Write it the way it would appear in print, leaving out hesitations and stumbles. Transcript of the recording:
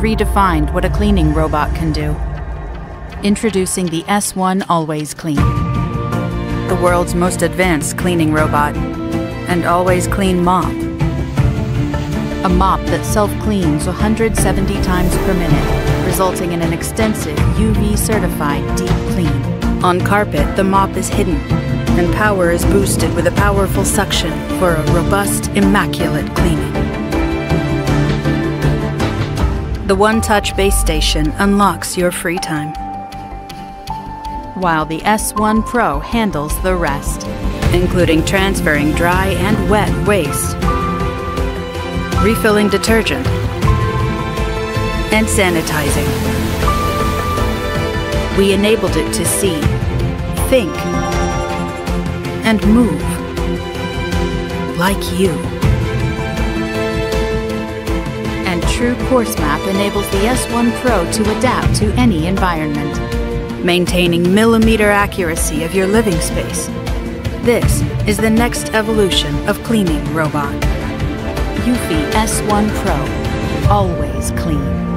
redefined what a cleaning robot can do. Introducing the S1 Always Clean, the world's most advanced cleaning robot, and Always Clean mop. A mop that self-cleans 170 times per minute, resulting in an extensive UV-certified deep clean. On carpet, the mop is hidden, and power is boosted with a powerful suction for a robust, immaculate cleaning. The one-touch base station unlocks your free time, while the S1 Pro handles the rest, including transferring dry and wet waste, refilling detergent, and sanitizing. We enabled it to see, think, and move like you. And True Course Map enables the S1 Pro to adapt to any environment, maintaining millimeter accuracy of your living space. This is the next evolution of cleaning robot. eufy S1 Pro, always clean.